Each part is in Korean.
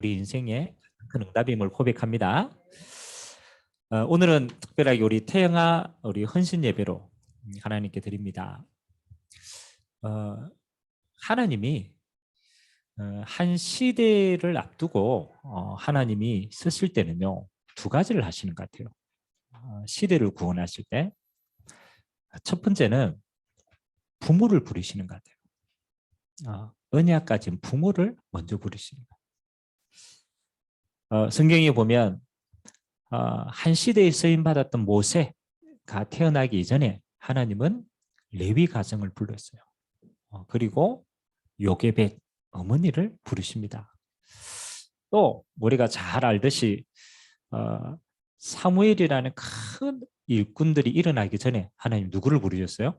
우리 인생의 큰 응답임을 고백합니다. 오늘은 특별하게 우리 태영아 우리 헌신 예배로 하나님께 드립니다. 하나님이 한 시대를 앞두고 하나님이 쓰실 때는요, 두 가지를 하시는 것 같아요. 시대를 구원하실 때 첫 번째는 부모를 부르시는 것 같아요. 언약 가진 부모를 먼저 부르시는 것 같아요. 성경에 보면 한 시대에 쓰임받았던 모세가 태어나기 이전에 하나님은 레위 가정을 불렀어요. 그리고 요게벳 어머니를 부르십니다. 또 우리가 잘 알듯이 사무엘이라는 큰 일꾼들이 일어나기 전에 하나님 누구를 부르셨어요?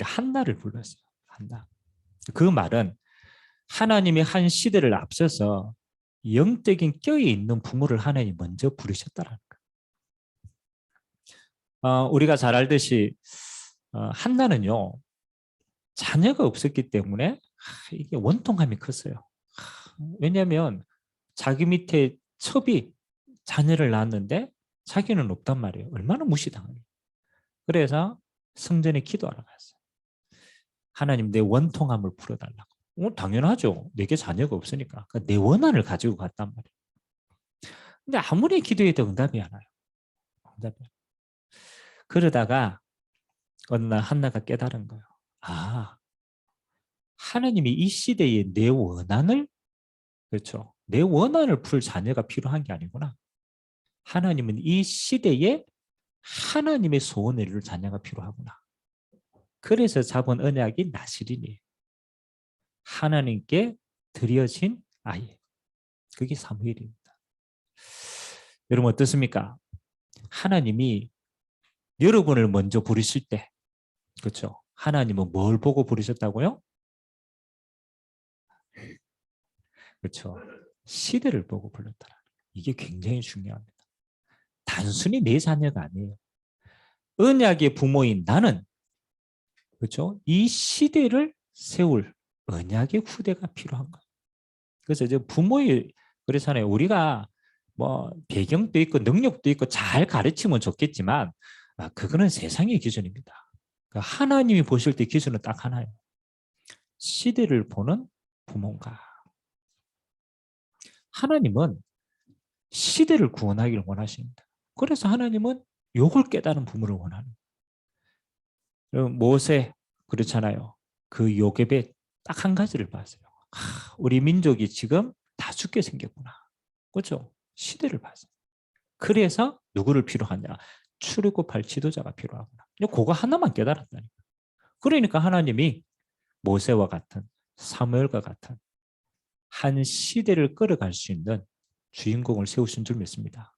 한나를 불렀어요. 한나. 그 말은 하나님이 한 시대를 앞서서 영적인 껴에 있는 부모를 하나님 먼저 부르셨다는 거예요. 우리가 잘 알듯이 한나는요, 자녀가 없었기 때문에 이게 원통함이 컸어요. 왜냐하면 자기 밑에 첩이 자녀를 낳았는데 자기는 없단 말이에요. 얼마나 무시당해요. 그래서 성전에 기도하러 갔어요. 하나님, 내 원통함을 풀어달라고. 당연하죠. 내게 자녀가 없으니까. 내 원한을 가지고 갔단 말이에요. 근데 아무리 기도해도 응답이 안 와요. 응답이 안 와요. 그러다가 어느 날 한나가 깨달은 거예요. 하나님이 이 시대에 내 원한을, 그렇죠, 내 원한을 풀 자녀가 필요한 게 아니구나. 하나님은 이 시대에 하나님의 소원을 이룰 자녀가 필요하구나. 그래서 잡은 언약이 나실인이에요. 하나님께 드려진 아이. 그게 사무엘입니다. 여러분 어떻습니까? 하나님이 여러분을 먼저 부르실 때, 그렇죠, 하나님은 뭘 보고 부르셨다고요? 그렇죠, 시대를 보고 불렀다. 이게 굉장히 중요합니다. 단순히 내 자녀가 아니에요. 언약의 부모인 나는, 그렇죠, 이 시대를 세울 언약의 후대가 필요한 거예요. 그래서 이제 부모의, 그렇잖아요. 우리가 뭐 배경도 있고 능력도 있고 잘 가르치면 좋겠지만 그거는 세상의 기준입니다. 하나님이 보실 때 기준은 딱 하나예요. 시대를 보는 부모인가. 하나님은 시대를 구원하기를 원하십니다. 그래서 하나님은 욕을 깨달은 부모를 원하는 거예요. 모세, 그렇잖아요. 그 요괴배 딱 한 가지를 봤어요. 우리 민족이 지금 다 죽게 생겼구나. 그렇죠? 시대를 봤어요. 그래서 누구를 필요하냐? 출애굽할 지도자가 필요하구나. 그거 하나만 깨달았다니까. 그러니까 하나님이 모세와 같은, 사무엘과 같은 한 시대를 끌어갈 수 있는 주인공을 세우신 줄 믿습니다.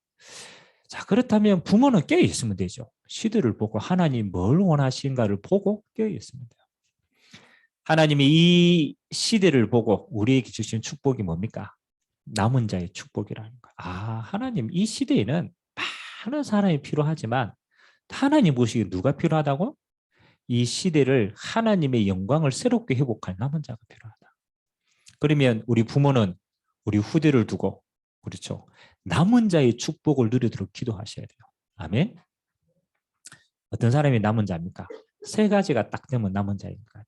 자, 그렇다면 부모는 깨어 있으면 되죠. 시대를 보고 하나님 뭘 원하신가를 보고 깨어 있으면 돼요. 하나님이 이 시대를 보고 우리에게 주신 축복이 뭡니까? 남은 자의 축복이라는 거. 하나님 이 시대에는 많은 사람이 필요하지만 하나님 보시기에 누가 필요하다고? 이 시대를 하나님의 영광을 새롭게 회복할 남은 자가 필요하다. 그러면 우리 부모는 우리 후대를 두고, 그렇죠, 남은 자의 축복을 누리도록 기도하셔야 돼요. 아멘. 어떤 사람이 남은 자입니까? 세 가지가 딱 되면 남은 자인 것 같아요.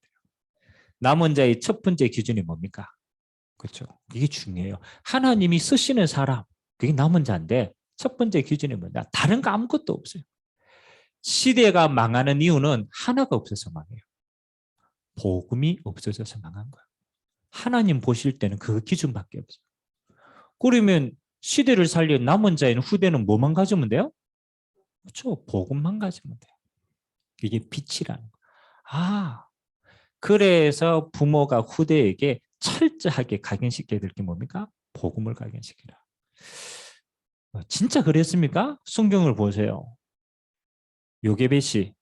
남은 자의 첫 번째 기준이 뭡니까? 그렇죠. 이게 중요해요. 하나님이 쓰시는 사람, 그게 남은 자인데 첫 번째 기준이 뭐냐? 다른 거 아무것도 없어요. 시대가 망하는 이유는 하나가 없어서 망해요. 복음이 없어져서 망한 거예요. 하나님 보실 때는 그 기준밖에 없어요. 그러면 시대를 살린 남은 자인 후대는 뭐만 가지면 돼요? 그렇죠. 복음만 가지면 돼요. 이게 빛이라는 거예요. 그래서 부모가 후대에게 철저하게 각인시켜야 될 게 뭡니까? 복음을 각인시키라. 진짜 그랬습니까? 성경을 보세요. 요게벳이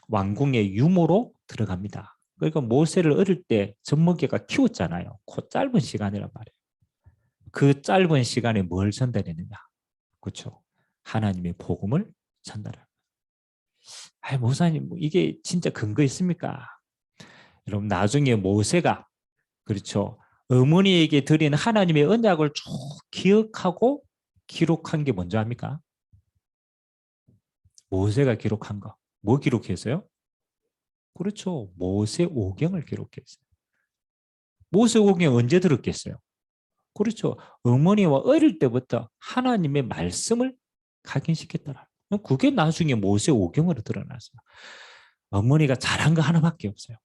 왕궁의 유모로 들어갑니다. 그러니까 모세를 어릴 때 젖먹이가 키웠잖아요. 그 짧은 시간이란 말이에요. 그 짧은 시간에 뭘 전달했느냐? 그렇죠. 하나님의 복음을 전달합니다. 목사님, 이게 진짜 근거 있습니까? 여러분, 나중에 모세가, 그렇죠, 어머니에게 드린 하나님의 언약을 쭉 기억하고 기록한 게 뭔지 압니까? 모세가 기록한 거. 뭐 기록했어요? 그렇죠. 모세오경을 기록했어요. 모세오경이 언제 들었겠어요? 그렇죠. 어머니와 어릴 때부터 하나님의 말씀을 각인시켰더라. 그게 나중에 모세오경으로 드러났어요. 어머니가 잘한 거 하나밖에 없어요.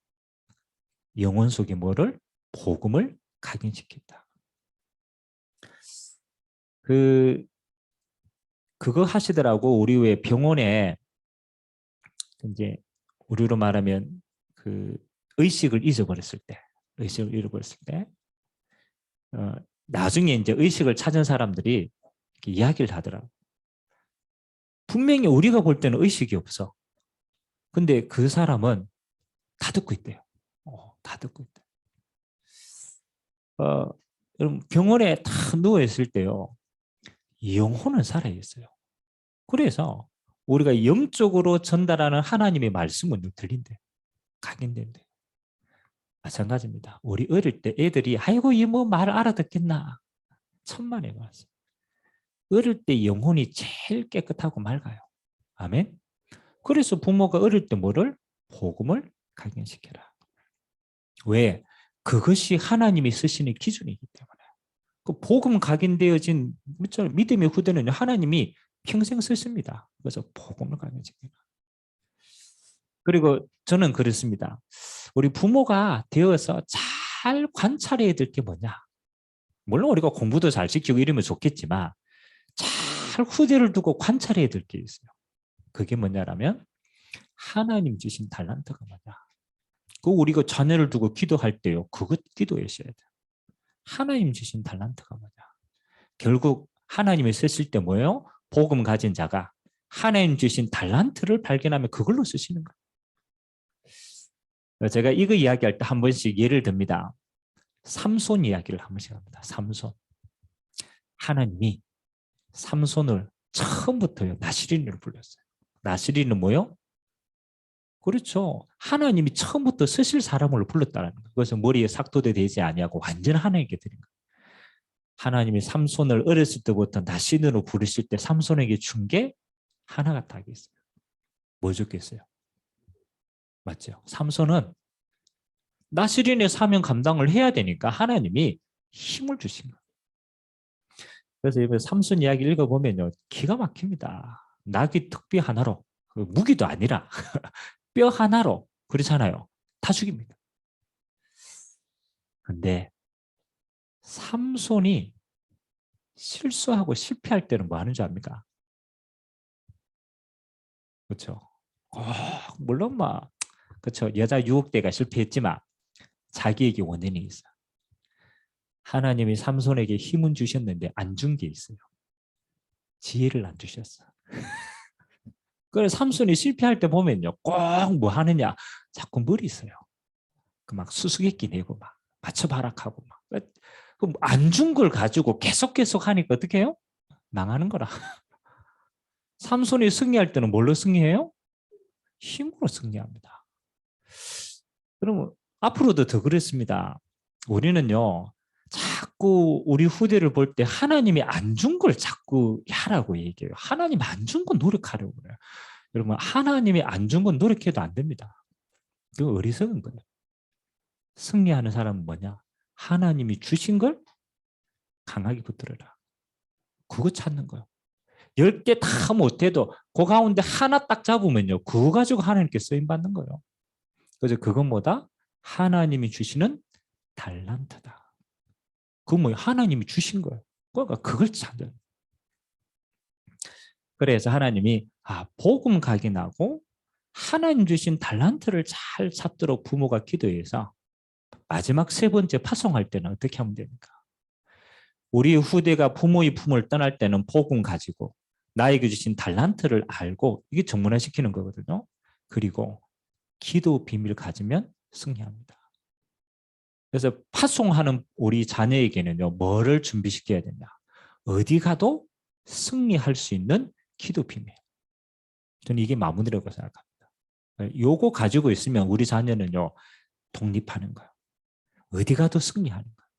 영혼 속에 뭐를? 복음을 각인시켰다. 그거 하시더라고. 우리 왜 병원에 이제 우리로 말하면 그 의식을 잊어버렸을 때, 나중에 이제 의식을 찾은 사람들이 이렇게 이야기를 하더라고. 분명히 우리가 볼 때는 의식이 없어. 근데 그 사람은 다 듣고 있대요. 다 듣고 있대. 여러분 병원에 다 누워 있을 때요, 영혼은 살아 있어요. 그래서 우리가 영적으로 전달하는 하나님의 말씀은 들린대, 각인된대. 마찬가지입니다. 우리 어릴 때 애들이 아이고 이 뭐 말 알아듣겠나 천만에 말씀. 어릴 때 영혼이 제일 깨끗하고 맑아요. 아멘. 그래서 부모가 어릴 때 뭐를? 복음을 각인시켜라. 왜? 그것이 하나님이 쓰시는 기준이기 때문에. 그 복음 각인되어진 믿음의 후대는 하나님이 평생 쓰십니다. 그래서 복음을 각인시켜라. 그리고 저는 그렇습니다. 우리 부모가 되어서 잘 관찰해야 될 게 뭐냐? 물론 우리가 공부도 잘 시키고 이러면 좋겠지만 잘 후대를 두고 관찰해야 될 게 있어요. 그게 뭐냐라면 하나님 주신 달란트가 뭐냐? 그 우리가 자녀를 두고 기도할 때요, 그것 기도하셔야 돼요. 하나님 주신 달란트가 뭐냐? 결국 하나님이 쓰실 때 뭐예요? 복음 가진 자가 하나님 주신 달란트를 발견하면 그걸로 쓰시는 거예요. 제가 이거 이야기할 때 한 번씩 예를 듭니다. 삼손 이야기를 한 번씩 합니다. 삼손. 하나님이 삼손을 처음부터요, 나시린으로 불렀어요. 나시린은 뭐요? 그렇죠. 하나님이 처음부터 쓰실 사람으로 불렀다는 거예요. 그래서 머리에 삭도대 되지 아니하고 완전 하나님께 드린 거예요. 하나님이 삼손을 어렸을 때부터 나시린으로 부르실 때 삼손에게 준 게 하나가 딱 있어요. 뭐 줬겠어요? 맞죠? 삼손은 나시린의 사명 감당을 해야 되니까 하나님이 힘을 주신 거예요. 그래서 이번 삼손 이야기 읽어보면요, 기가 막힙니다. 낙이 턱뼈 하나로, 무기도 아니라 뼈 하나로, 그렇잖아요. 다 죽입니다. 근데 삼손이 실수하고 실패할 때는 뭐 하는 줄 압니까? 그렇죠. 물론 그렇죠. 여자 유혹대가 실패했지만 자기에게 원인이 있어. 하나님이 삼손에게 힘은 주셨는데 안 준 게 있어요. 지혜를 안 주셨어. 그래서 삼손이 실패할 때 보면요, 꼭 뭐 하느냐, 자꾸 머리 써요. 그 막 수수께끼 내고 막 맞춰바락하고 막 안 준 걸 가지고 계속 하니까 어떻게 해요? 망하는 거라. 삼손이 승리할 때는 뭘로 승리해요? 힘으로 승리합니다. 그러면 앞으로도 더 그렇습니다. 우리는요, 자꾸 우리 후대를 볼 때 하나님이 안 준 걸 자꾸 하라고 얘기해요. 하나님 안 준 건 노력하려고 그래요. 여러분, 하나님이 안 준 건 노력해도 안 됩니다. 그거 어리석은 거예요. 승리하는 사람은 뭐냐? 하나님이 주신 걸 강하게 붙들어라. 그거 찾는 거예요. 10개 다 못해도 그 가운데 하나 딱 잡으면요, 그거 가지고 하나님께 쓰임받는 거예요. 그래서 그건 뭐다? 하나님이 주시는 달란트다. 그건 뭐예요? 하나님이 주신 거예요. 그러니까 그걸 찾는. 그래서 하나님이 복음 각인하고 하나님 주신 달란트를 잘 찾도록 부모가 기도해서 마지막 세 번째 파송할 때는 어떻게 하면 됩니까? 우리 후대가 부모의 품을 떠날 때는 복음 가지고 나에게 주신 달란트를 알고 이게 정문화시키는 거거든요. 그리고 기도 비밀 가지면 승리합니다. 그래서 파송하는 우리 자녀에게는요, 뭐를 준비시켜야 되냐? 어디 가도 승리할 수 있는 기도 비밀. 저는 이게 마무리라고 생각합니다. 요거 가지고 있으면 우리 자녀는요, 독립하는 거예요. 어디 가도 승리하는 거예요.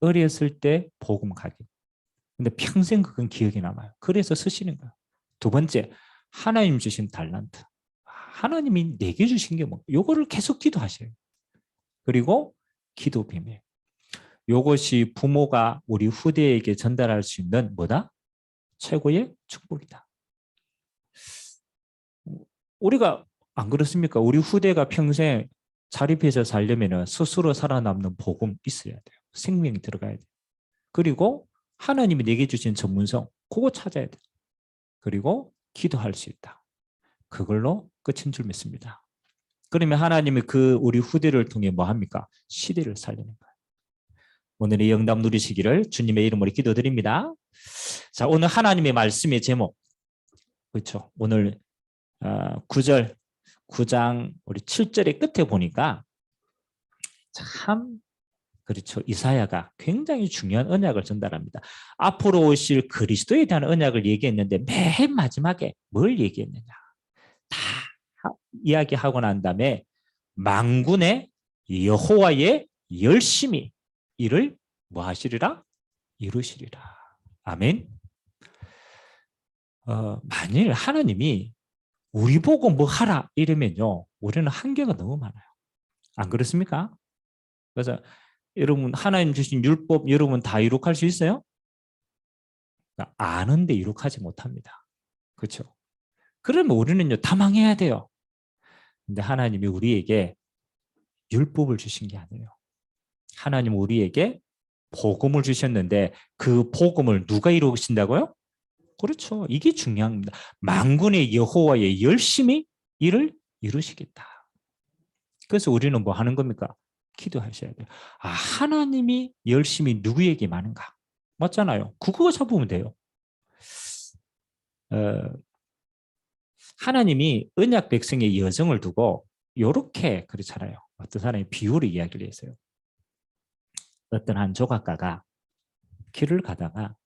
어렸을 때 복음 각인, 근데 평생 그건 기억이 남아요. 그래서 쓰시는 거예요. 두 번째, 하나님 주신 달란트. 하나님이 내게 주신 게 뭐? 요거를 계속 기도하셔요. 그리고 기도 비밀. 요것이 부모가 우리 후대에게 전달할 수 있는 뭐다? 최고의 축복이다. 우리가 안 그렇습니까? 우리 후대가 평생 자립해서 살려면 스스로 살아남는 복음 있어야 돼요. 생명이 들어가야 돼요. 그리고 하나님이 내게 주신 전문성, 그거 찾아야 돼요. 그리고 기도할 수 있다. 그걸로 끝인 줄 믿습니다. 그러면 하나님이 그 우리 후대를 통해 뭐 합니까? 시대를 살리는 거예요. 오늘의 영담 누리시기를 주님의 이름으로 기도드립니다. 자, 오늘 하나님의 말씀의 제목, 그렇죠? 오늘 9절, 9장 우리 7절의 끝에 보니까 참 그렇죠. 이사야가 굉장히 중요한 언약을 전달합니다. 앞으로 오실 그리스도에 대한 언약을 얘기했는데 맨 마지막에 뭘 얘기했느냐. 다 이야기하고 난 다음에 만군의 여호와의 열심히 이를 뭐 하시리라? 이루시리라. 아멘. 만일 하나님이 우리 보고 뭐 하라 이러면요, 우리는 한계가 너무 많아요. 안 그렇습니까? 그래서 여러분 하나님 주신 율법 여러분 다 이룩할 수 있어요? 아는데 이룩하지 못합니다. 그렇죠? 그러면 우리는요 다 망해야 돼요. 근데 하나님이 우리에게 율법을 주신 게 아니에요. 하나님 우리에게 복음을 주셨는데 그 복음을 누가 이루신다고요? 그렇죠. 이게 중요합니다. 만군의 여호와의 열심히 이를 이루시겠다. 그래서 우리는 뭐 하는 겁니까? 기도하셔야 돼요. 아, 하나님이 열심히 누구에게 많은가? 맞잖아요. 그거 잡으면 돼요. 하나님이 언약 백성의 여정을 두고 이렇게 그렇잖아요. 어떤 사람이 비유를 이야기를 했어요. 어떤 한 조각가가 길을 가다가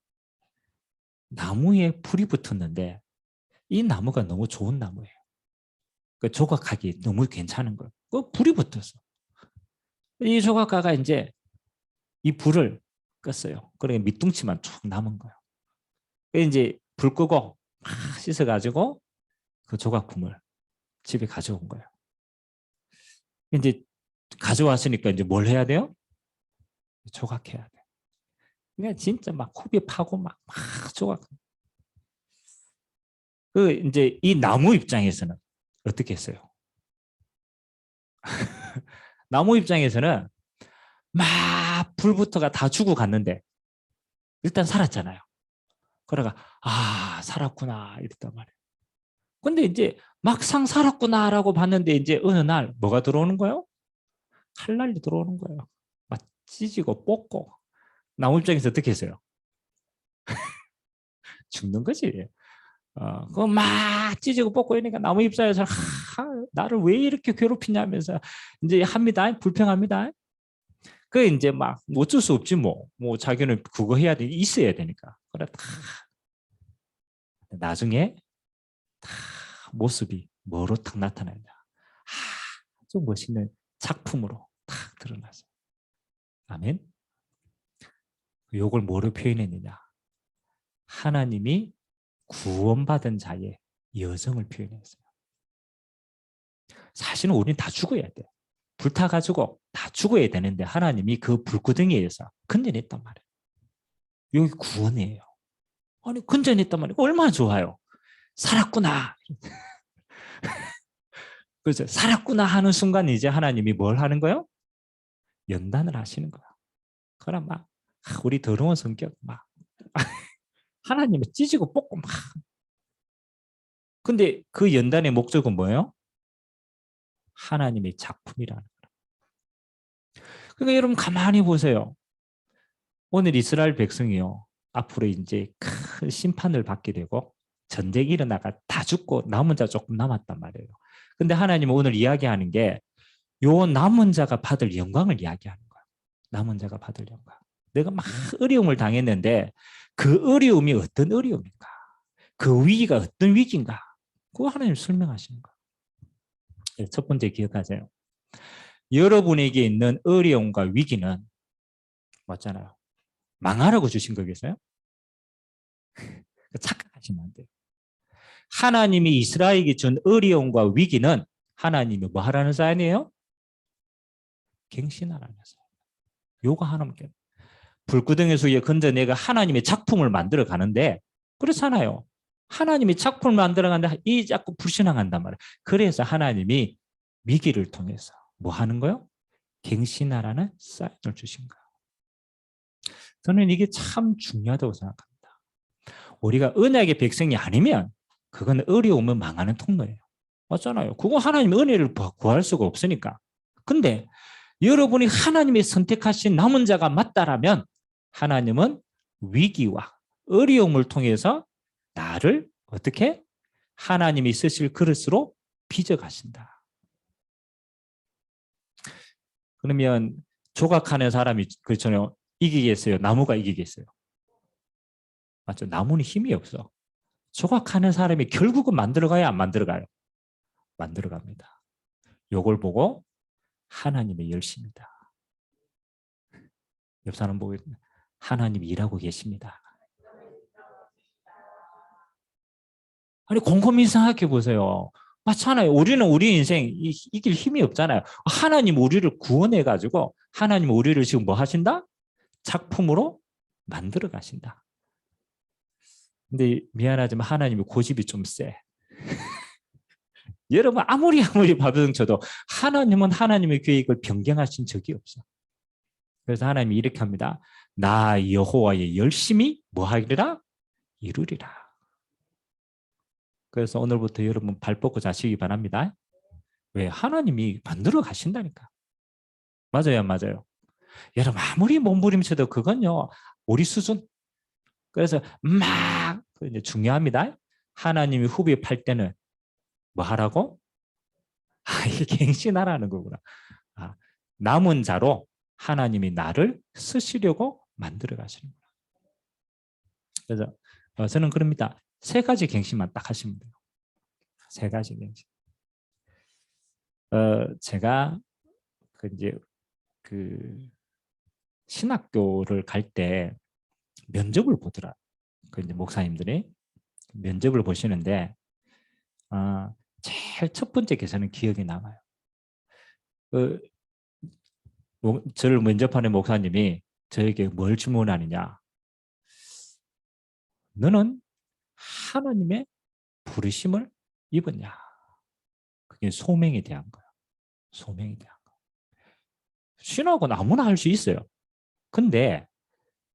나무에 불이 붙었는데 이 나무가 너무 좋은 나무예요. 그 조각하기 너무 괜찮은 거예요. 그 불이 붙었어. 이 조각가가 이제 이 불을 껐어요. 그러니까 밑둥치만 쭉 남은 거예요. 이제 불 끄고 막 씻어가지고 그 조각품을 집에 가져온 거예요. 이제 가져왔으니까 이제 뭘 해야 돼요? 조각해야 돼. 그냥 진짜 막 코비 파고 막 조각. 그 이제 이 나무 입장에서는 어떻게 했어요? 나무 입장에서는 막 불부터가 다 죽어 갔는데 일단 살았잖아요. 그러다가 아 살았구나 이랬단 말이에요. 근데 이제 막상 살았구나라고 봤는데 이제 어느 날 뭐가 들어오는 거예요? 칼날이 들어오는 거예요. 막 찢고 뽑고 나무 입장에서 어떻게 했어요? 죽는 거지. 그거 막 찢고 뽑고 이러니까 나무 입장에서 나를 왜 이렇게 괴롭히냐면서 이제 합니다. 불평합니다. 그 이제 막 어쩔 수 없지 뭐 자기는 그거 해야 돼 있어야 되니까. 그래 다 나중에 다 모습이 뭐로 딱 나타나냐. 아주 멋있는 작품으로 딱 드러났어요. 아멘. 요걸 뭐로 표현했느냐? 하나님이 구원받은 자의 여정을 표현했어요. 사실은 우리는 다 죽어야 돼. 불타가지고 다 죽어야 되는데 하나님이 그 불구덩이에서 건져냈단 말이에요. 여기 구원이에요. 아니 건져냈단 말이에요. 얼마나 좋아요. 살았구나. 그래서 살았구나 하는 순간 이제 하나님이 뭘 하는 거예요? 연단을 하시는 거야. 그럼 막 우리 더러운 성격 막 하나님을 찢고 뽑고 막. 근데 그 연단의 목적은 뭐예요? 하나님의 작품이라는 거예요. 그러니까 여러분 가만히 보세요. 오늘 이스라엘 백성이요. 앞으로 이제 큰 심판을 받게 되고 전쟁이 일어나가 다 죽고 남은 자 조금 남았단 말이에요. 근데 하나님은 오늘 이야기하는 게 요 남은 자가 받을 영광을 이야기하는 거예요. 남은 자가 받을 영광. 내가 막 어려움을 당했는데 그 어려움이 어떤 어려움인가? 그 위기가 어떤 위기인가? 그거 하나님 설명하시는 거예요. 첫 번째 기억하세요. 여러분에게 있는 어려움과 위기는 맞잖아요. 망하라고 주신 거겠어요? 착각하시면 안 돼요. 하나님이 이스라엘에게 준 어려움과 위기는 하나님이 뭐 하라는 사연이에요? 갱신하라는 사연. 요거 하나만 깨. 불구덩이 속에 건져내가 하나님의 작품을 만들어 가는데 그렇잖아요. 하나님이 작품을 만들어 가는데 이 자꾸 불신앙한단 말이에요. 그래서 하나님이 위기를 통해서 뭐 하는 거요? 갱신하라는 사인을 주신 거예요. 저는 이게 참 중요하다고 생각합니다. 우리가 언약의 백성이 아니면 그건 어려우면 망하는 통로예요. 맞잖아요. 그거 하나님 은혜를 구할 수가 없으니까. 근데 여러분이 하나님이 선택하신 남은 자가 맞다라면 하나님은 위기와 어려움을 통해서 나를 어떻게 하나님이 쓰실 그릇으로 빚어가신다. 그러면 조각하는 사람이 그렇잖아요. 이기겠어요? 나무가 이기겠어요? 맞죠? 나무는 힘이 없어. 조각하는 사람이 결국은 만들어가요? 안 만들어가요? 만들어갑니다. 요걸 보고 하나님의 열심이다. 옆 사람 보고 하나님이 일하고 계십니다. 아니 곰곰이 생각해 보세요. 맞잖아요. 우리는 우리 인생 이길 힘이 없잖아요. 하나님 우리를 구원해 가지고 하나님 우리를 지금 뭐 하신다? 작품으로 만들어 가신다. 근데 미안하지만 하나님의 고집이 좀 세. 여러분 아무리 바둑 쳐도 하나님은 하나님의 계획을 변경하신 적이 없어. 그래서 하나님이 이렇게 합니다. 나 여호와의 열심히 뭐 하리라? 이루리라. 그래서 오늘부터 여러분 발 뻗고 자시기 바랍니다. 왜? 하나님이 만들어 가신다니까. 맞아요, 맞아요. 여러분 아무리 몸부림쳐도 그건요 우리 수준. 그래서 막 이제 중요합니다. 하나님이 후벼팔 때는 뭐 하라고? 이게 갱신하라는 거구나. 남은 자로 하나님이 나를 쓰시려고 만들어 가시는 거예요. 그래서 저는 그럽니다. 세 가지 갱신만 딱 하시면 돼요. 세 가지 갱신. 제가 이제 그 신학교를 갈 때 면접을 보더라. 그 이제 목사님들이 면접을 보시는데 제일 첫 번째 개서는 기억에 남아요. 저를 면접하는 목사님이 저에게 뭘 질문하느냐. 너는 하나님의 부르심을 입었냐. 그게 소명에 대한 거야. 소명에 대한 거. 신학은 아무나 할 수 있어요. 근데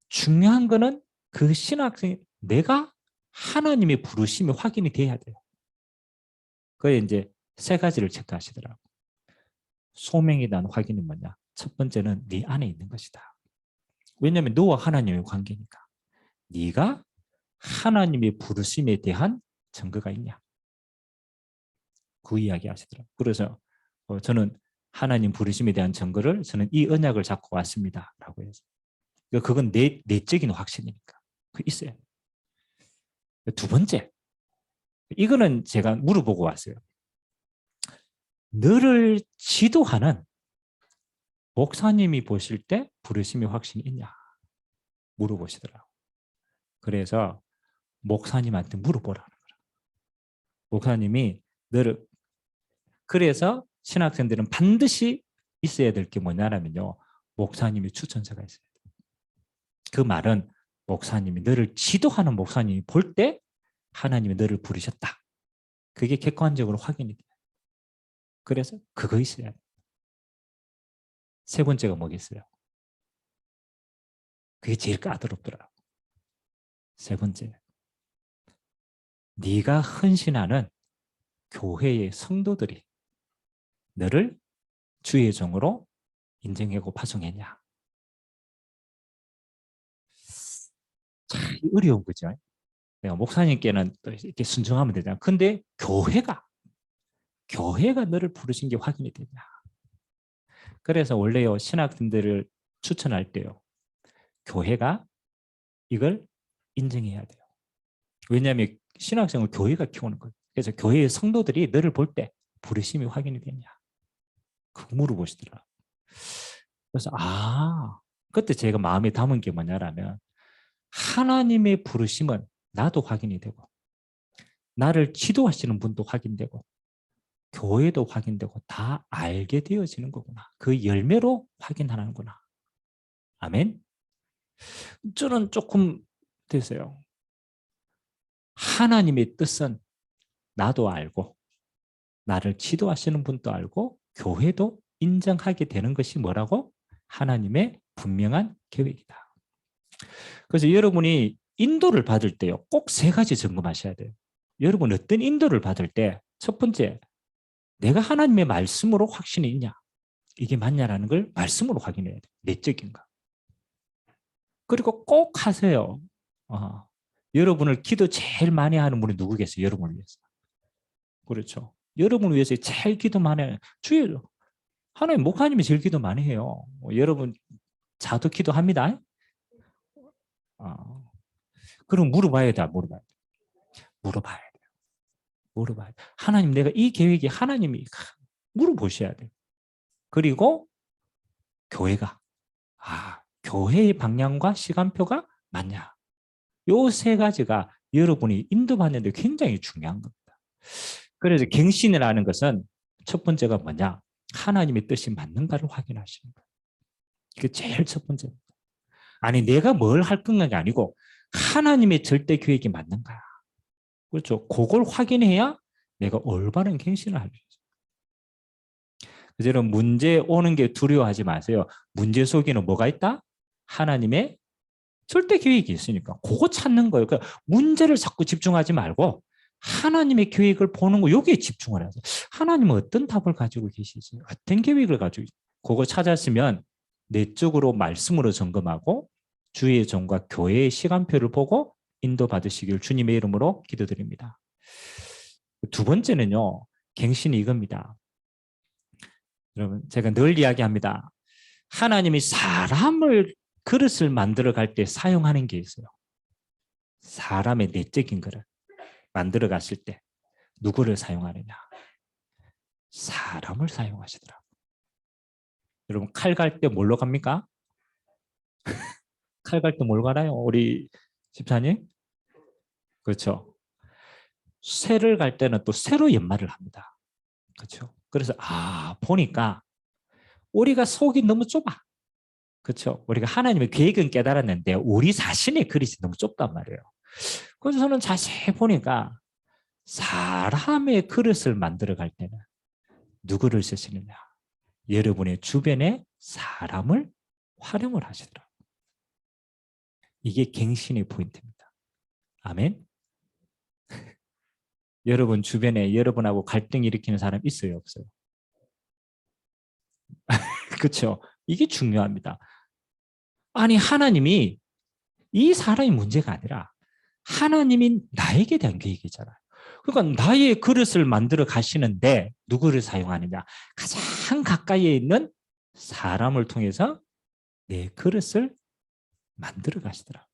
중요한 거는 그 신학생이 내가 하나님의 부르심이 확인이 돼야 돼요. 그게 이제 세 가지를 체크하시더라고요. 소명에 대한 확인이 뭐냐. 첫 번째는 네 안에 있는 것이다. 왜냐하면 너와 하나님의 관계니까. 네가 하나님의 부르심에 대한 증거가 있냐. 그 이야기 하시더라고요. 그래서 저는 하나님 부르심에 대한 증거를 저는 이 언약을 잡고 왔습니다. 라고 해서. 그건 내적인 확신이니까. 그 있어요. 두 번째. 이거는 제가 물어보고 왔어요. 너를 지도하는 목사님이 보실 때 부르심의 확신이 있냐? 물어보시더라고요. 그래서 목사님한테 물어보라는 거예요. 목사님이 너를 그래서 신학생들은 반드시 있어야 될 게 뭐냐면요. 목사님의 추천서가 있어야 돼요. 그 말은 목사님이 너를 지도하는 목사님이 볼 때 하나님이 너를 부르셨다. 그게 객관적으로 확인이 돼요. 그래서 그거 있어야 돼요. 세 번째가 뭐겠어요? 그게 제일 까다롭더라고. 세 번째. 네가 헌신하는 교회의 성도들이 너를 주의 종으로 인정하고 파송했냐. 참 어려운 거죠. 목사님께는 또 이렇게 순종하면 되잖아. 근데 교회가 너를 부르신 게 확인이 되냐. 그래서 원래요 신학생들을 추천할 때요 교회가 이걸 인정해야 돼요. 왜냐하면 신학생을 교회가 키우는 거예요. 그래서 교회의 성도들이 너를 볼 때 부르심이 확인이 되냐. 그거 물어보시더라. 그래서 그때 제가 마음에 담은 게 뭐냐라면 하나님의 부르심은 나도 확인이 되고 나를 지도하시는 분도 확인되고 교회도 확인되고 다 알게 되어지는 거구나. 그 열매로 확인하는구나. 아멘. 저는 조금 됐어요. 하나님의 뜻은 나도 알고 나를 지도하시는 분도 알고 교회도 인정하게 되는 것이 뭐라고? 하나님의 분명한 계획이다. 그래서 여러분이 인도를 받을 때요. 꼭 세 가지 점검하셔야 돼요. 여러분 어떤 인도를 받을 때 첫 번째, 내가 하나님의 말씀으로 확신이 있냐? 이게 맞냐라는 걸 말씀으로 확인해야 돼요. 내적인가? 그리고 꼭 하세요. 여러분을 기도 제일 많이 하는 분이 누구겠어요? 여러분을 위해서. 그렇죠. 여러분을 위해서 제일 기도 많이 해요. 주여, 하나님 목사님이 제일 기도 많이 해요. 여러분 자도 기도합니다. 그럼 물어봐야 돼. 물어봐야 돼. 물어봐야 돼요. 물어봐야 돼. 하나님 내가 이 계획이 하나님이 물어보셔야 돼요. 그리고 교회가 교회의 방향과 시간표가 맞냐. 요 세 가지가 여러분이 인도받는 데 굉장히 중요한 겁니다. 그래서 갱신이라는 것은 첫 번째가 뭐냐? 하나님의 뜻이 맞는가를 확인하시는 거예요. 이게 제일 첫 번째입니다. 아니 내가 뭘 할 건가가 아니고 하나님의 절대 계획이 맞는가. 그렇죠. 그걸 확인해야 내가 올바른 갱신을 할 수 있어요. 그래서 여러분 문제 오는 게 두려워하지 마세요. 문제 속에는 뭐가 있다? 하나님의 절대 계획이 있으니까 그거 찾는 거예요. 그러니까 문제를 자꾸 집중하지 말고 하나님의 계획을 보는 거 여기에 집중을 해야 돼요. 하나님은 어떤 답을 가지고 계시지? 어떤 계획을 가지고 있지? 그거 찾았으면 내적으로 말씀으로 점검하고 주의 종과 교회의 시간표를 보고 인도받으시길 주님의 이름으로 기도드립니다. 두 번째는요. 갱신이 이겁니다. 여러분 제가 늘 이야기합니다. 하나님이 사람을 그릇을 만들어 갈 때 사용하는 게 있어요. 사람의 내적인 그릇 만들어 갔을 때 누구를 사용하느냐? 사람을 사용하시더라고요. 여러분 칼 갈 때 뭘로 갑니까? 칼 갈 때 뭘 갈아요? 우리 집사님? 그렇죠. 쇠를 갈 때는 또 쇠로 연마를 합니다. 그렇죠. 그래서 보니까 우리가 속이 너무 좁아. 그렇죠. 우리가 하나님의 계획은 깨달았는데 우리 자신의 그릇이 너무 좁단 말이에요. 그래서 저는 자세히 보니까 사람의 그릇을 만들어 갈 때는 누구를 쓰시느냐? 여러분의 주변에 사람을 활용을 하시더라고요. 이게 갱신의 포인트입니다. 아멘. 여러분 주변에 여러분하고 갈등 일으키는 사람 있어요, 없어요? 그렇죠. 이게 중요합니다. 아니 하나님이 이 사람이 문제가 아니라 하나님이 나에게 대한 계획이잖아요. 그러니까 나의 그릇을 만들어 가시는데 누구를 사용하느냐? 가장 가까이에 있는 사람을 통해서 내 그릇을 만들어 가시더라고요.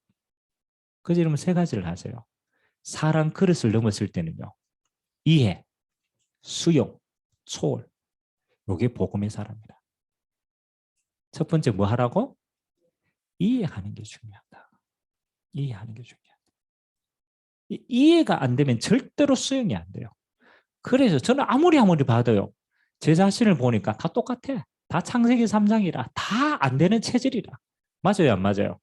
그래서 여러분 세 가지를 하세요. 사람 그릇을 넘었을 때는요. 이해, 수용, 초월. 이게 복음의 사람이다. 첫 번째 뭐 하라고? 이해하는 게 중요하다. 이해하는 게 중요하다. 이해가 안 되면 절대로 수용이 안 돼요. 그래서 저는 아무리 봐도요. 제 자신을 보니까 다 똑같아. 다 창세기 3장이라 다 안 되는 체질이라. 맞아요, 안 맞아요?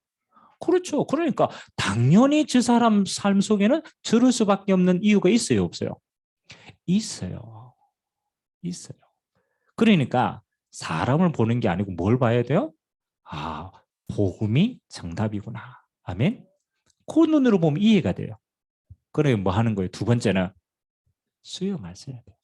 그렇죠. 그러니까 당연히 저 사람 삶 속에는 저럴 수밖에 없는 이유가 있어요, 없어요? 있어요. 있어요. 그러니까 사람을 보는 게 아니고 뭘 봐야 돼요? 복음이 정답이구나. 아멘. 그 눈으로 보면 이해가 돼요. 그러면 뭐 하는 거예요? 두 번째는 수용하셔야 돼요.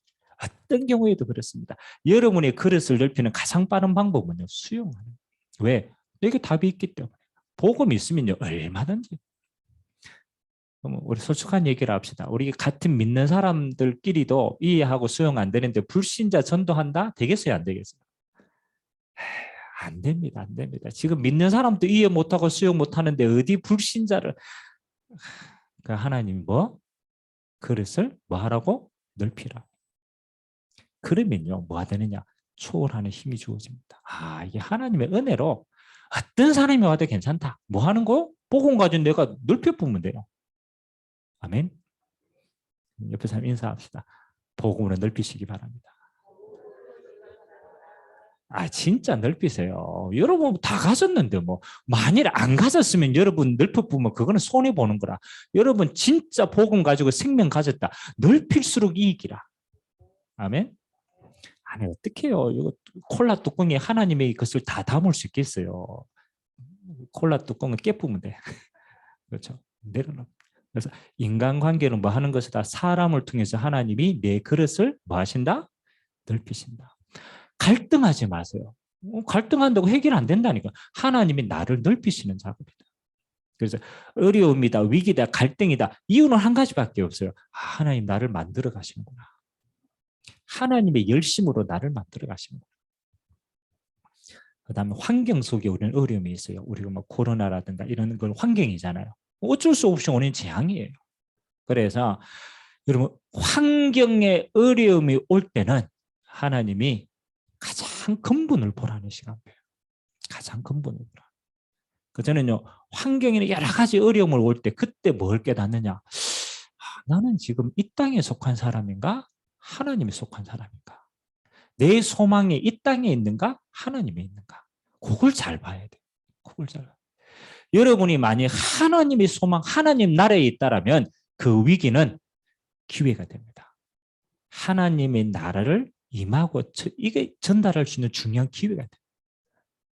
어떤 경우에도 그렇습니다. 여러분의 그릇을 넓히는 가장 빠른 방법은요. 수용하는 거예요. 왜? 여기 답이 있기 때문에. 복음이 있으면요. 얼마든지. 우리 솔직한 얘기를 합시다. 우리 같은 믿는 사람들끼리도 이해하고 수용 안 되는데 불신자 전도한다? 되겠어요? 안 되겠어요? 안 됩니다. 안 됩니다. 지금 믿는 사람도 이해 못하고 수용 못하는데 어디 불신자를. 그러니까 하나님 그릇을 뭐 하라고? 넓히라. 그러면요. 뭐가 되느냐? 초월하는 힘이 주어집니다. 이게 하나님의 은혜로 어떤 사람이 와도 괜찮다. 뭐 하는 거? 복음 가지고 내가 넓혀보면 돼요. 아멘. 옆에 사람 인사합시다. 복음으로 넓히시기 바랍니다. 진짜 넓히세요. 여러분 다 가졌는데 뭐 만일 안 가졌으면 여러분 넓혀보면 그거는 손해 보는 거라. 여러분 진짜 복음 가지고 생명 가졌다. 넓힐수록 이익이라. 아멘. 아니 어떡해요. 이거 콜라 뚜껑에 하나님의 것을 다 담을 수 있겠어요. 콜라 뚜껑은 깨부면 돼. 그렇죠. 내려놓. 그래서 인간관계는 뭐 하는 것이다. 사람을 통해서 하나님이 내 그릇을 뭐 하신다? 넓히신다. 갈등하지 마세요. 갈등한다고 해결 안 된다니까. 하나님이 나를 넓히시는 작업이다. 그래서 어려움이다, 위기다, 갈등이다. 이유는 한 가지밖에 없어요. 하나님 나를 만들어 가시는구나. 하나님의 열심으로 나를 만들어 가시는구나. 그 다음에 환경 속에 우리는 어려움이 있어요. 우리가 뭐 코로나라든가 이런 걸 환경이잖아요. 어쩔 수 없이 오는 재앙이에요. 그래서 여러분 환경에 어려움이 올 때는 하나님이 가장 근본을 보라는 시간이에요. 가장 근본을 보라. 저는요 환경에는 여러 가지 어려움을 올 때 그때 뭘 깨닫느냐? 나는 지금 이 땅에 속한 사람인가? 하나님에 속한 사람인가? 내 소망이 이 땅에 있는가? 하나님에 있는가? 그걸 잘 봐야 돼요. 그걸 잘 봐야 돼요. 여러분이 만약 하나님의 소망, 하나님 나라에 있다라면 그 위기는 기회가 됩니다. 하나님의 나라를 임하고 이게 전달할 수 있는 중요한 기회가 돼요.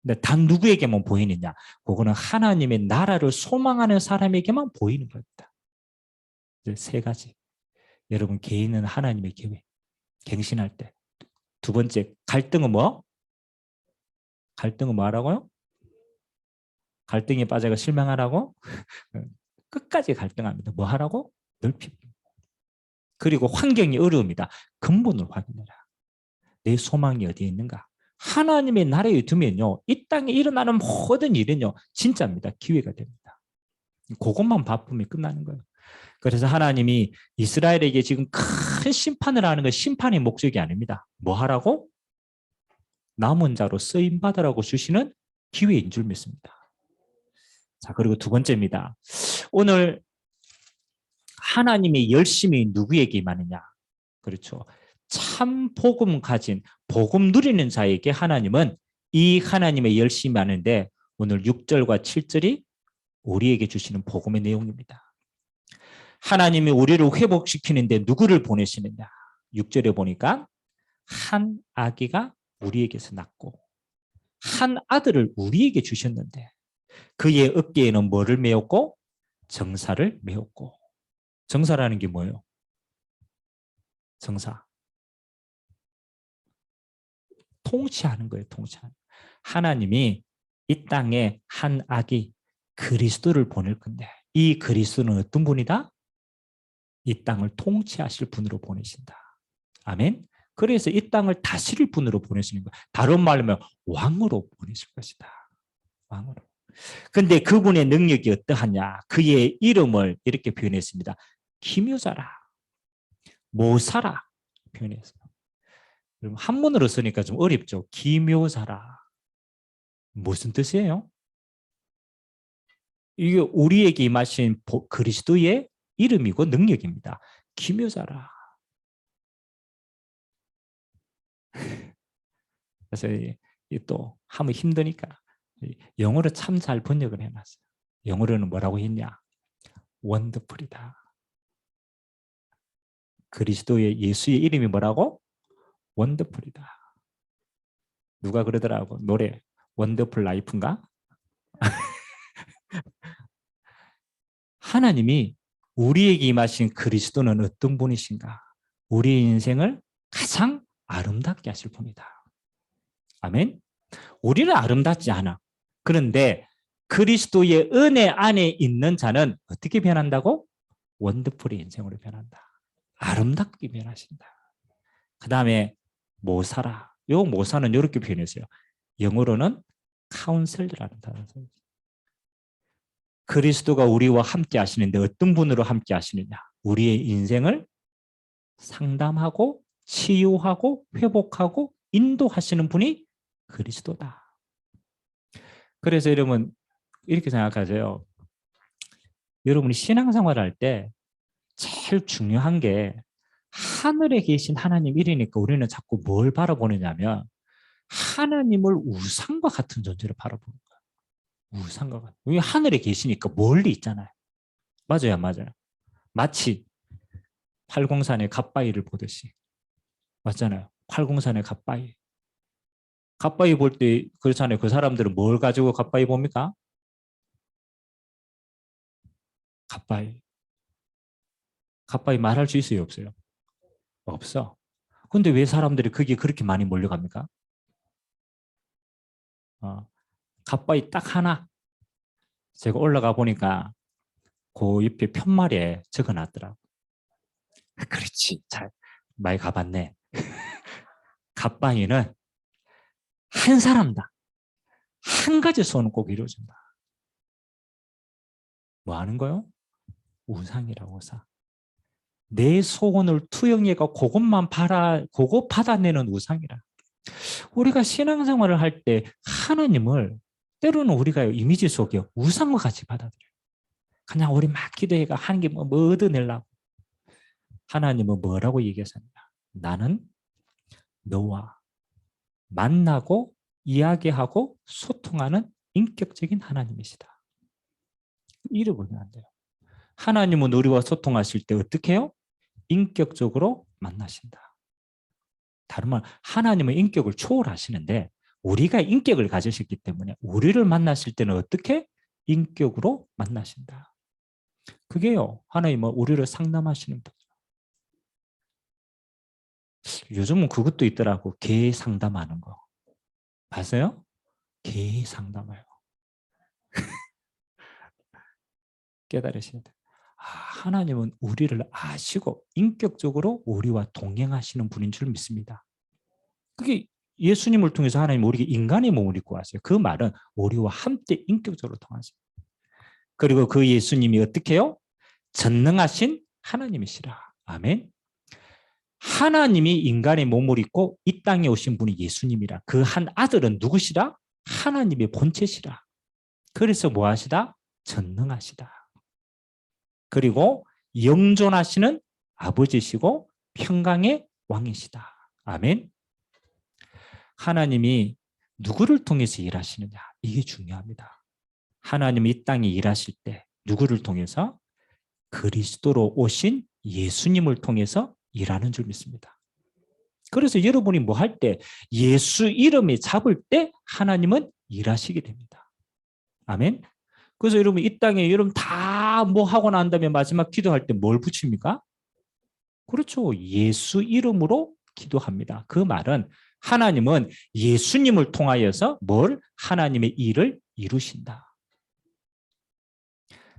근데 단 누구에게만 보이느냐? 그거는 하나님의 나라를 소망하는 사람에게만 보이는 겁니다. 세 가지. 여러분 개인은 하나님의 기회. 갱신할 때. 두 번째, 갈등은 뭐? 갈등은 뭐 하라고요? 갈등에 빠져가 실망하라고? 끝까지 갈등합니다. 뭐 하라고? 넓히고. 그리고 환경이 어려웁니다. 근본을 확인해라. 내 소망이 어디에 있는가? 하나님의 나라에 두면요. 이 땅에 일어나는 모든 일은요. 진짜입니다. 기회가 됩니다. 그것만 바쁘면 끝나는 거예요. 그래서 하나님이 이스라엘에게 지금 큰 심판을 하는 건 심판의 목적이 아닙니다. 뭐 하라고? 남은 자로 쓰임받으라고 주시는 기회인 줄 믿습니다. 자, 그리고 두 번째입니다. 오늘 하나님의 열심이 누구에게 임하느냐? 그렇죠. 참 복음 가진, 복음 누리는 자에게 하나님은 이 하나님의 열심이 하는데 오늘 6절과 7절이 우리에게 주시는 복음의 내용입니다. 하나님이 우리를 회복시키는데 누구를 보내시느냐? 6절에 보니까 한 아기가 우리에게서 낳고 한 아들을 우리에게 주셨는데 그의 어깨에는 뭐를 메었고 정사를 메었고. 정사라는 게 뭐예요? 정사. 통치하는 거예요. 통치하는. 하나님이 이 땅에 한 아기 그리스도를 보낼 건데 이 그리스도는 어떤 분이다? 이 땅을 통치하실 분으로 보내신다. 아멘. 그래서 이 땅을 다스릴 분으로 보내시는 거예요. 다른 말로 하면 왕으로 보내실 것이다. 왕으로. 근데 그분의 능력이 어떠하냐? 그의 이름을 이렇게 표현했습니다. 기묘자라, 모사라 표현했어요. 한문으로 쓰니까 좀 어렵죠. 기묘자라. 무슨 뜻이에요? 이게 우리에게 임하신 그리스도의 이름이고 능력입니다. 기묘자라. 그래서 또 하면 힘드니까 영어로 참 잘 번역을 해놨어요. 영어로는 뭐라고 했냐? 원더풀이다. 그리스도의 예수의 이름이 뭐라고? 원더풀이다. 누가 그러더라고. 노래 원더풀 라이프인가? 하나님이 우리에게 임하신 그리스도는 어떤 분이신가? 우리의 인생을 가장 아름답게 하실 분이다. 아멘. 우리는 아름답지 않아. 그런데 그리스도의 은혜 안에 있는 자는 어떻게 변한다고? 원더풀의 인생으로 변한다. 아름답게 변하신다. 그 다음에 모사라. 요 모사는 이렇게 표현했어요. 영어로는 카운셀러라는 단어죠. 그리스도가 우리와 함께 하시는데 어떤 분으로 함께 하시느냐? 우리의 인생을 상담하고 치유하고 회복하고 인도하시는 분이 그리스도다. 그래서 여러분 이렇게 생각하세요. 여러분이 신앙생활 할 때 제일 중요한 게 하늘에 계신 하나님 일이니까 우리는 자꾸 뭘 바라보느냐면 하나님을 우상과 같은 존재를 바라보는 거예요. 우상과 같은. 왜 하늘에 계시니까 멀리 있잖아요. 맞아요, 맞아요. 마치 팔공산의 갓바위를 보듯이. 맞잖아요. 팔공산의 갓바위. 갓바위 볼 때 그렇잖아요. 그 사람들은 뭘 가지고 갓바위 봅니까? 갓바위. 갓바위 말할 수 있어요, 없어요? 없어. 근데 왜 사람들이 그게 그렇게 많이 몰려갑니까? 갓바위 딱 하나. 제가 올라가 보니까 그 옆에 편말에 적어놨더라고. 그렇지. 잘 많이 가봤네. 갓바위는 한 사람다. 한 가지 소원은 꼭 이루어진다. 뭐 하는 거요? 우상이라고 우상. 내 소원을 투영해가 그것 받아내는 우상이라. 우리가 신앙생활을 할 때 하나님을 때로는 우리가 이미지 속에 우상과 같이 받아들여요. 그냥 우리 막 기도해가 하는 게 뭐 얻어내려고. 하나님은 뭐라고 얘기하셨냐? 나는 너와 만나고 이야기하고 소통하는 인격적인 하나님이시다. 이를 보면 안 돼요. 하나님은 우리와 소통하실 때 어떻게 해요? 인격적으로 만나신다. 다른 말, 하나님은 인격을 초월하시는데 우리가 인격을 가지셨기 때문에 우리를 만나실 때는 어떻게? 인격으로 만나신다. 그게요, 하나님은 우리를 상담하시는 거죠. 요즘은 그것도 있더라고. 개 상담하는 거. 봤어요? 개 상담해요. 깨달으셔야 돼요. 하나님은 우리를 아시고 인격적으로 우리와 동행하시는 분인 줄 믿습니다. 그게 예수님을 통해서 하나님 우리에게 인간의 몸을 입고 왔어요. 그 말은 우리와 함께 인격적으로 통하세요. 그리고 그 예수님이 어떻게 해요? 전능하신 하나님이시라. 아멘. 하나님이 인간의 몸을 입고 이 땅에 오신 분이 예수님이라. 그 한 아들은 누구시라? 하나님의 본체시라. 그래서 뭐 하시다? 전능하시다. 그리고 영존하시는 아버지시고 평강의 왕이시다. 아멘. 하나님이 누구를 통해서 일하시느냐? 이게 중요합니다. 하나님이 이 땅에 일하실 때 누구를 통해서? 그리스도로 오신 예수님을 통해서 일하는 줄 믿습니다. 그래서 여러분이 뭐 할 때 예수 이름에 잡을 때 하나님은 일하시게 됩니다. 아멘. 그래서 여러분 이 땅에 여러분 다 뭐 하고 난 다음에 마지막 기도할 때 뭘 붙입니까? 그렇죠. 예수 이름으로 기도합니다. 그 말은 하나님은 예수님을 통하여서 뭘? 하나님의 일을 이루신다.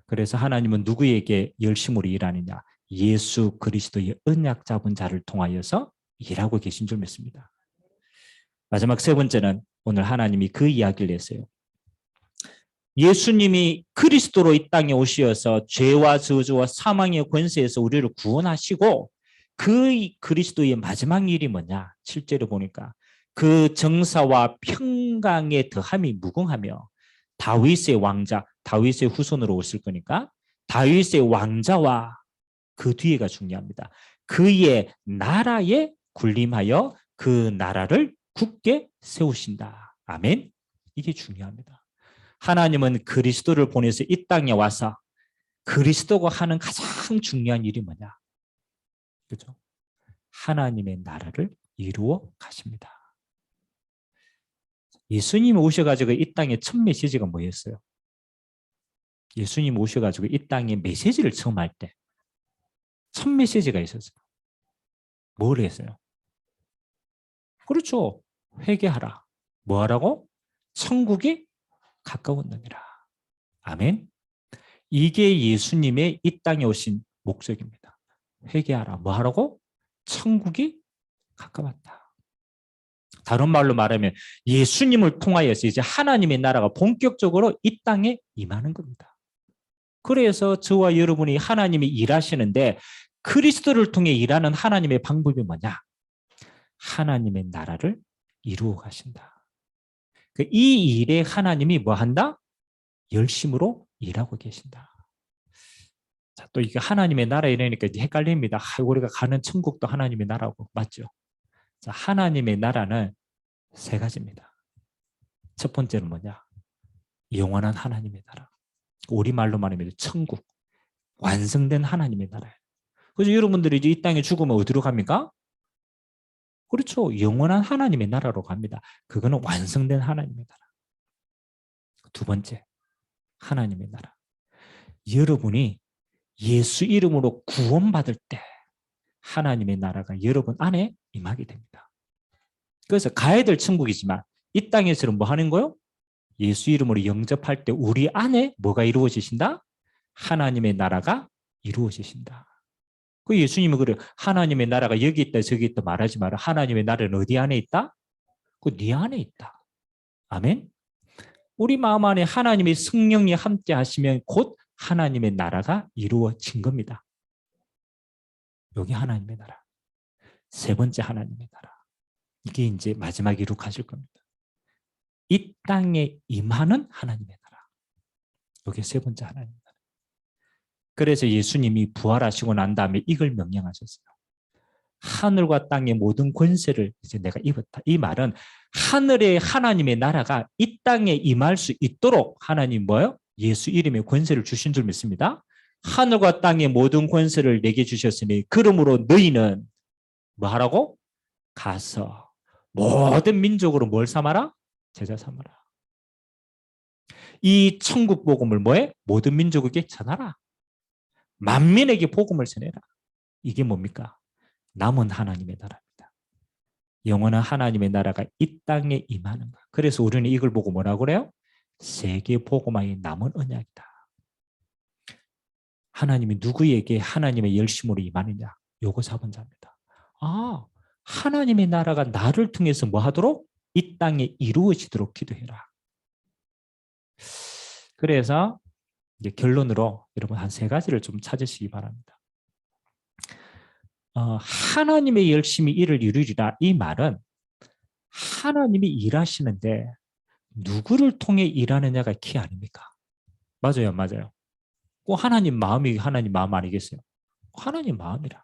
그래서 하나님은 누구에게 열심으로 일하느냐? 예수 그리스도의 언약 잡은 자를 통하여서 일하고 계신 줄 믿습니다. 마지막 세 번째는 오늘 하나님이 그 이야기를 했어요. 예수님이 그리스도로 이 땅에 오시어서 죄와 저주와 사망의 권세에서 우리를 구원하시고 그 그리스도의 마지막 일이 뭐냐? 실제로 보니까 그 정사와 평강의 더함이 무궁하며 다윗의 왕자, 다윗의 후손으로 오실 거니까 다윗의 왕자와 그 뒤에가 중요합니다. 그의 나라에 군림하여 그 나라를 굳게 세우신다. 아멘. 이게 중요합니다. 하나님은 그리스도를 보내서 이 땅에 와서 그리스도가 하는 가장 중요한 일이 뭐냐? 그죠? 하나님의 나라를 이루어 가십니다. 예수님이 오셔가지고 이 땅에 첫 메시지가 뭐였어요? 예수님이 오셔가지고 이 땅에 메시지를 처음 할 때 첫 메시지가 있었어요. 뭘 했어요? 그렇죠. 회개하라. 뭐 하라고? 천국이 가까웠느니라. 아멘. 이게 예수님의 이 땅에 오신 목적입니다. 회개하라. 뭐 하라고? 천국이 가까웠다. 다른 말로 말하면 예수님을 통하여서 이제 하나님의 나라가 본격적으로 이 땅에 임하는 겁니다. 그래서 저와 여러분이 하나님이 일하시는데 그리스도를 통해 일하는 하나님의 방법이 뭐냐? 하나님의 나라를 이루어 가신다. 이 일에 하나님이 뭐 한다? 열심으로 일하고 계신다. 자, 또 이게 하나님의 나라 이러니까 이제 헷갈립니다. 우리가 가는 천국도 하나님의 나라고 맞죠? 자, 하나님의 나라는 세 가지입니다. 첫 번째는 뭐냐? 영원한 하나님의 나라. 우리말로 말하면 천국. 완성된 하나님의 나라예요. 그래서 여러분들이 이제 이 땅에 죽으면 어디로 갑니까? 그렇죠. 영원한 하나님의 나라로 갑니다. 그거는 완성된 하나님의 나라. 두 번째, 하나님의 나라. 여러분이 예수 이름으로 구원받을 때 하나님의 나라가 여러분 안에 임하게 됩니다. 그래서 가야 될 천국이지만 이 땅에서는 뭐 하는 거요? 예수 이름으로 영접할 때 우리 안에 뭐가 이루어지신다? 하나님의 나라가 이루어지신다. 그 예수님은 그래 하나님의 나라가 여기 있다 저기 있다 말하지 마라. 하나님의 나라는 어디 안에 있다? 그 네 안에 있다. 아멘. 우리 마음 안에 하나님의 성령이 함께 하시면 곧 하나님의 나라가 이루어진 겁니다. 여기 하나님의 나라. 세 번째 하나님의 나라. 이게 이제 마지막에 이룩하실 겁니다. 이 땅에 임하는 하나님의 나라. 이게 세 번째 하나님의 나라. 그래서 예수님이 부활하시고 난 다음에 이걸 명령하셨어요. 하늘과 땅의 모든 권세를 이제 내가 입었다. 이 말은 하늘의 하나님의 나라가 이 땅에 임할 수 있도록 하나님 뭐요? 예수 이름의 권세를 주신 줄 믿습니다. 하늘과 땅의 모든 권세를 내게 주셨으니 그러므로 너희는 뭐 하라고? 가서 모든 민족으로 뭘 삼아라? 제자 삼아라. 이 천국 복음을 뭐해? 모든 민족에게 전하라. 만민에게 복음을 전해라. 이게 뭡니까? 남은 하나님의 나라입니다. 영원한 하나님의 나라가 이 땅에 임하는 것. 그래서 우리는 이걸 보고 뭐라고 그래요? 세계 복음화의 남은 언약이다. 하나님이 누구에게 하나님의 열심으로 임하느냐? 요거 4번자입니다. 아, 하나님의 나라가 나를 통해서 뭐 하도록? 이 땅에 이루어지도록 기도해라. 그래서 이제 결론으로 여러분 한 세 가지를 좀 찾으시기 바랍니다. 하나님의 열심히 일을 이루리라 이 말은 하나님이 일하시는데 누구를 통해 일하느냐가 키 아닙니까? 맞아요, 맞아요. 꼭 하나님 마음이 하나님 마음 아니겠어요? 하나님 마음이라.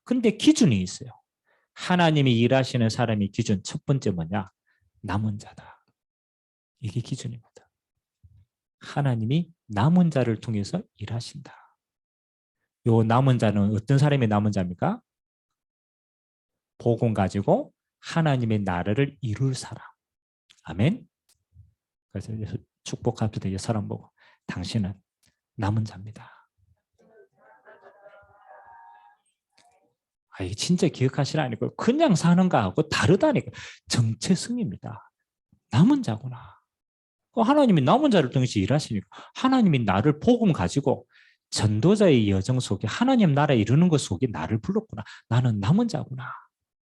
근데 기준이 있어요. 하나님이 일하시는 사람의 기준 첫 번째 뭐냐? 남은 자다. 이게 기준입니다. 하나님이 남은 자를 통해서 일하신다. 요 남은 자는 어떤 사람이 남은 자입니까? 복음 가지고 하나님의 나라를 이룰 사람. 아멘. 그래서 축복합시다. 이 사람 보고 당신은 남은 자입니다. 아, 이게 진짜 기억하시라니까요. 그냥 사는 거하고 다르다니까. 정체성입니다. 남은 자구나. 하나님이 남은 자를 통해서 일하시니까 하나님이 나를 복음 가지고 전도자의 여정 속에 하나님 나라 이루는 것 속에 나를 불렀구나. 나는 남은 자구나.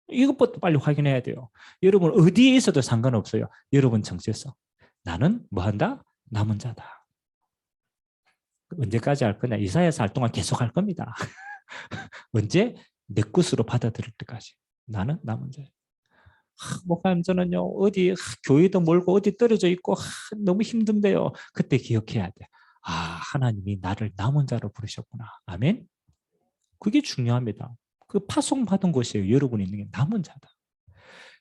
이것부터 빨리 확인해야 돼요. 여러분 어디에 있어도 상관없어요. 여러분 정체성. 나는 뭐한다? 남은 자다. 언제까지 할 거냐? 이사야서 할 동안 계속 할 겁니다. 언제? 내 것으로 받아들일 때까지. 나는 남은 자예요. 목사님 저는요 어디 교회도 멀고 어디 떨어져 있고 너무 힘든데요. 그때 기억해야 돼. 아, 하나님이 나를 남은 자로 부르셨구나. 아멘. 그게 중요합니다. 그 파송받은 곳이에요. 여러분이 있는 게 남은 자다.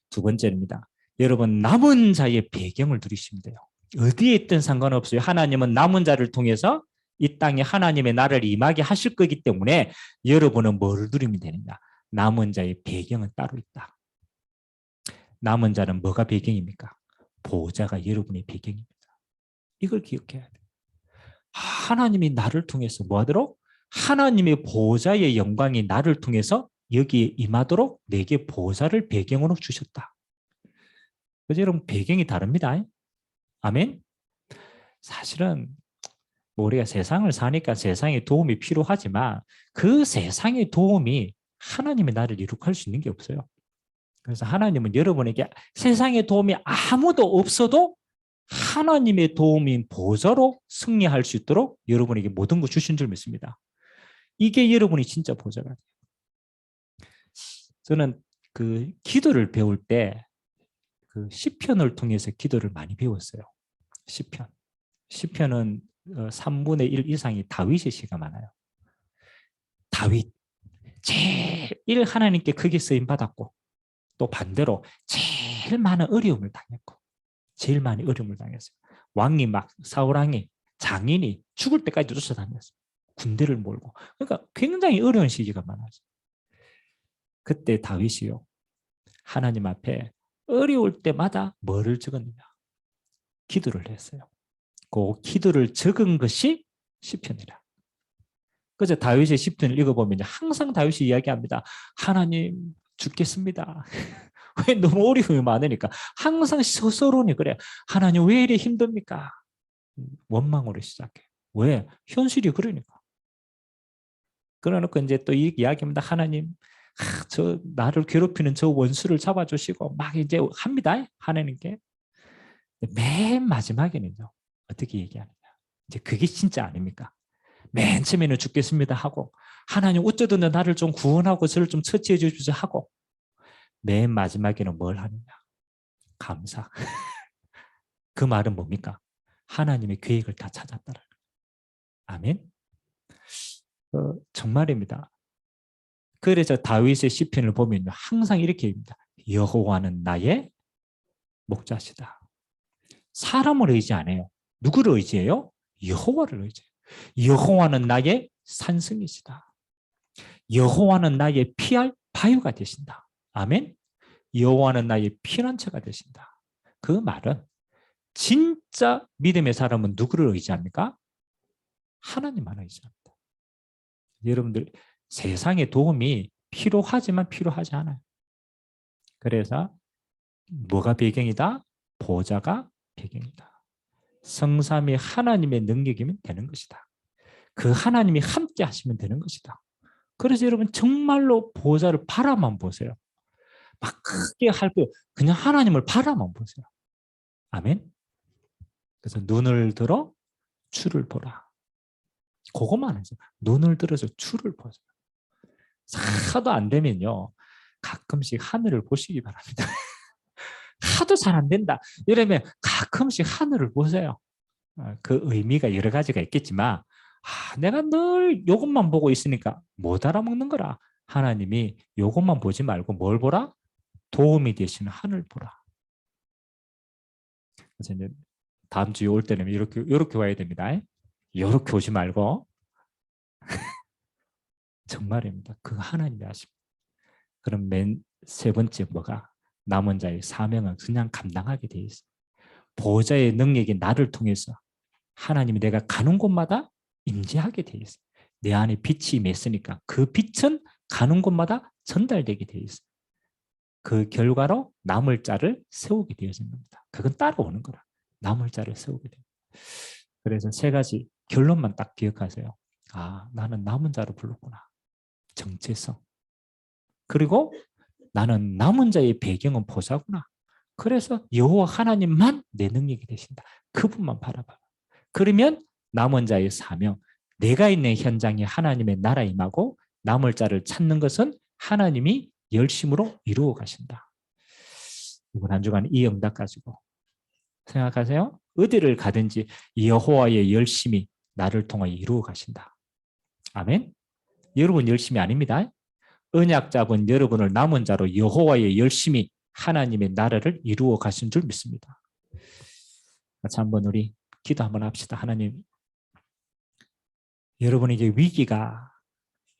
두 번째입니다. 여러분 남은 자의 배경을 누리시면 돼요. 어디에 있든 상관없어요. 하나님은 남은 자를 통해서 이 땅에 하나님의 나라를 임하게 하실 거기 때문에 여러분은 뭘 누리면 되느냐. 남은 자의 배경은 따로 있다. 남은 자는 뭐가 배경입니까? 보호자가 여러분의 배경입니다. 이걸 기억해야 돼요. 하나님이 나를 통해서 뭐 하도록? 하나님의 보호자의 영광이 나를 통해서 여기에 임하도록 내게 보호자를 배경으로 주셨다. 그래서 여러분 배경이 다릅니다. 아멘. 사실은 우리가 세상을 사니까 세상의 도움이 필요하지만 그 세상의 도움이 하나님의 나를 이룩할 수 있는 게 없어요. 그래서 하나님은 여러분에게 세상의 도움이 아무도 없어도 하나님의 도움인 보좌로 승리할 수 있도록 여러분에게 모든 거 주신 줄 믿습니다. 이게 여러분이 진짜 보좌가 돼요. 저는 그 기도를 배울 때 그 시편을 통해서 기도를 많이 배웠어요. 시편은 3분의 1 이상이 다윗의 시가 많아요. 다윗 제일 하나님께 크게 쓰임 받았고 또 반대로 제일 많은 어려움을 당했고 제일 많이 어려움을 당했어요. 왕이 막 사울 왕이 장인이 죽을 때까지 쫓아다녔어요. 군대를 몰고. 그러니까 굉장히 어려운 시기가 많았어요. 그때 다윗이요. 하나님 앞에 어려울 때마다 뭐를 적었느냐? 기도를 했어요. 그 기도를 적은 것이 시편이라. 그래서 다윗의 시편을 읽어보면 항상 다윗이 이야기합니다. 하나님 죽겠습니다. 왜 너무 어려움이 많으니까 항상 서론이 그래. 하나님 왜 이리 힘듭니까? 원망으로 시작해. 왜? 현실이 그러니까. 그러니까 이제 또 이 이야기입니다. 하나님, 저 나를 괴롭히는 저 원수를 잡아주시고 막 이제 합니다. 하나님께. 맨 마지막에는요. 어떻게 얘기하느냐. 이제 그게 진짜 아닙니까? 맨 처음에는 죽겠습니다 하고 하나님 어쩌든 나를 좀 구원하고 저를 좀 처치해 주십시오 하고 맨 마지막에는 뭘 하느냐. 감사. 그 말은 뭡니까? 하나님의 계획을 다 찾았다는 거예요. 아멘. 정말입니다. 그래서 다윗의 시편을 보면 항상 이렇게 입니다. 여호와는 나의 목자시다. 사람을 의지 안 해요. 누구를 의지해요? 여호와를 의지해요. 여호와는 나의 산성이시다. 여호와는 나의 피할 바위가 되신다. 아멘. 여호와는 나의 피난처가 되신다. 그 말은 진짜 믿음의 사람은 누구를 의지합니까? 하나님만 의지합니다. 여러분들 세상의 도움이 필요하지만 필요하지 않아요. 그래서 뭐가 배경이다? 보좌가 배경이다. 성삼위 하나님의 능력이면 되는 것이다. 그 하나님이 함께 하시면 되는 것이다. 그래서 여러분 정말로 보좌를 바라만 보세요. 막 크게 할 거 그냥 하나님을 바라만 보세요. 아멘. 그래서 눈을 들어 주를 보라. 그것만 해서 눈을 들어서 주를 보세요. 하도 안 되면요. 가끔씩 하늘을 보시기 바랍니다. 하도 잘 안 된다. 이러면 가끔씩 하늘을 보세요. 그 의미가 여러 가지가 있겠지만 내가 늘 이것만 보고 있으니까 못 알아먹는 거라. 하나님이 이것만 보지 말고 뭘 보라? 도움이 되시는 하늘 보라. 그래서 이제 다음 주에 올 때는 이렇게 와야 됩니다. 이렇게 오지 말고 정말입니다. 그 하나님이 하십니다. 그럼 맨 세 번째 뭐가? 남은 자의 사명은 그냥 감당하게 돼 있어요. 보호자의 능력이 나를 통해서 하나님이 내가 가는 곳마다 임재하게 돼 있어요. 내 안에 빛이 임했으니까 그 빛은 가는 곳마다 전달되게 돼 있어요. 그 결과로 남을 자를 세우게 되어진 겁니다. 그건 따라오는 거라. 남을 자를 세우게 됩니다. 그래서 세 가지 결론만 딱 기억하세요. 나는 남은 자로 불렀구나. 정체성. 그리고 나는 남은 자의 배경은 보좌구나. 그래서 여호와 하나님만 내 능력이 되신다. 그분만 바라봐. 그러면 남은 자의 사명, 내가 있는 현장에 하나님의 나라 임하고 남을 자를 찾는 것은 하나님이 열심으로 이루어 가신다. 이번 한 주간 이 응답 가지고 생각하세요. 어디를 가든지 여호와의 열심이 나를 통하여 이루어 가신다. 아멘. 여러분 열심이 아닙니다. 언약 잡은 여러분을 남은 자로 여호와의 열심히 하나님의 나라를 이루어 가신 줄 믿습니다. 같이 한번 우리 기도 한번 합시다. 하나님, 여러분에게 위기가,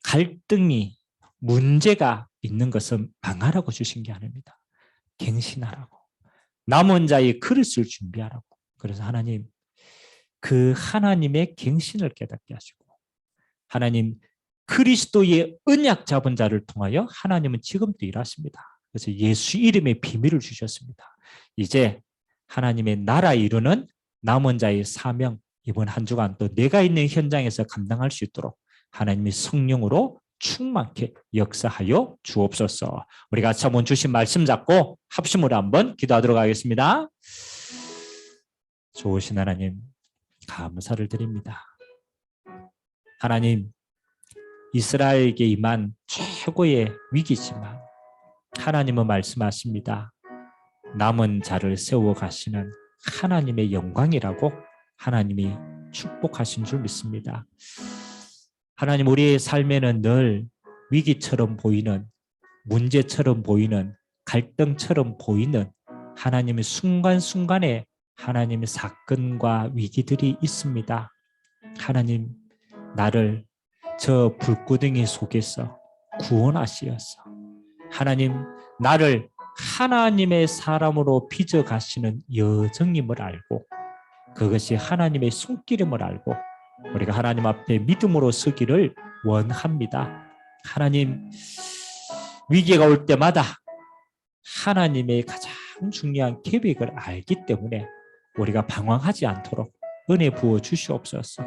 갈등이, 문제가 있는 것은 망하라고 주신 게 아닙니다. 갱신하라고. 남은 자의 그릇을 준비하라고. 그래서 하나님, 그 하나님의 갱신을 깨닫게 하시고 하나님, 그리스도의 언약 잡은 자를 통하여 하나님은 지금도 일하십니다. 그래서 예수 이름의 비밀을 주셨습니다. 이제 하나님의 나라 이루는 남은 자의 사명, 이번 한 주간 또 내가 있는 현장에서 감당할 수 있도록 하나님의 성령으로 충만케 역사하여 주옵소서. 우리 같이 한번 주신 말씀 잡고 합심으로 한번 기도하도록 하겠습니다. 좋으신 하나님, 감사를 드립니다. 하나님, 이스라엘에게 임한 최고의 위기지만 하나님은 말씀하십니다. 남은 자를 세워 가시는 하나님의 영광이라고 하나님이 축복하신 줄 믿습니다. 하나님, 우리의 삶에는 늘 위기처럼 보이는, 문제처럼 보이는, 갈등처럼 보이는 하나님의 순간순간에 하나님의 사건과 위기들이 있습니다. 하나님, 나를 저 불구덩이 속에서 구원하시어서 하나님, 나를 하나님의 사람으로 빚어가시는 여정임을 알고 그것이 하나님의 손길임을 알고 우리가 하나님 앞에 믿음으로 서기를 원합니다. 하나님, 위기가 올 때마다 하나님의 가장 중요한 계획을 알기 때문에 우리가 방황하지 않도록 은혜 부어 주시옵소서.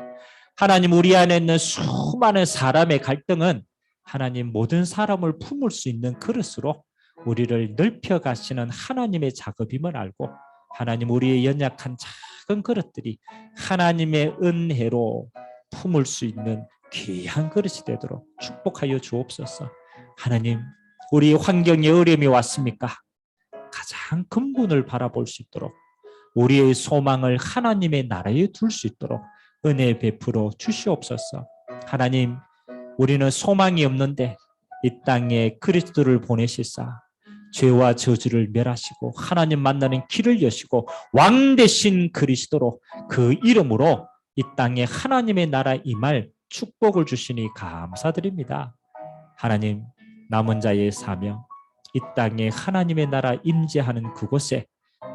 하나님, 우리 안에 있는 수많은 사람의 갈등은 하나님 모든 사람을 품을 수 있는 그릇으로 우리를 넓혀 가시는 하나님의 작업임을 알고 하나님, 우리의 연약한 작은 그릇들이 하나님의 은혜로 품을 수 있는 귀한 그릇이 되도록 축복하여 주옵소서. 하나님, 우리 환경에 어려움이 왔습니까? 가장 근본을 바라볼 수 있도록 우리의 소망을 하나님의 나라에 둘 수 있도록 은혜 베풀어 주시옵소서. 하나님, 우리는 소망이 없는데 이 땅에 그리스도를 보내시사 죄와 저주를 멸하시고 하나님 만나는 길을 여시고 왕 되신 그리스도로 그 이름으로 이 땅에 하나님의 나라 임할 축복을 주시니 감사드립니다. 하나님, 남은 자의 사명, 이 땅에 하나님의 나라 임재하는 그곳에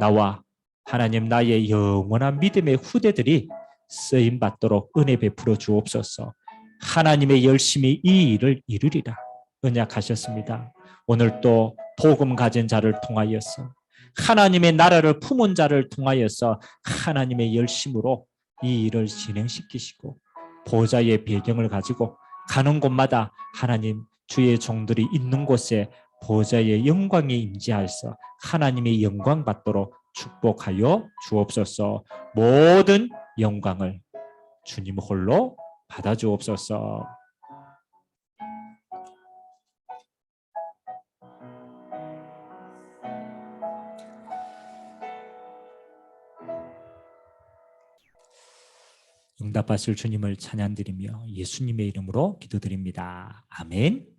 나와 하나님 나의 영원한 믿음의 후대들이 쓰임 받도록 은혜 베풀어 주옵소서. 하나님의 열심히 이 일을 이루리라 언약하셨습니다. 오늘 또 복음 가진 자를 통하여서 하나님의 나라를 품은 자를 통하여서 하나님의 열심으로 이 일을 진행시키시고 보좌의 배경을 가지고 가는 곳마다 하나님 주의 종들이 있는 곳에 보좌의 영광이 임재하여서 하나님의 영광 받도록 축복하여 주옵소서. 모든 영광을 주님 홀로 받아 주옵소서. 응답하실 주님을 찬양드리며 예수님의 이름으로 기도드립니다. 아멘.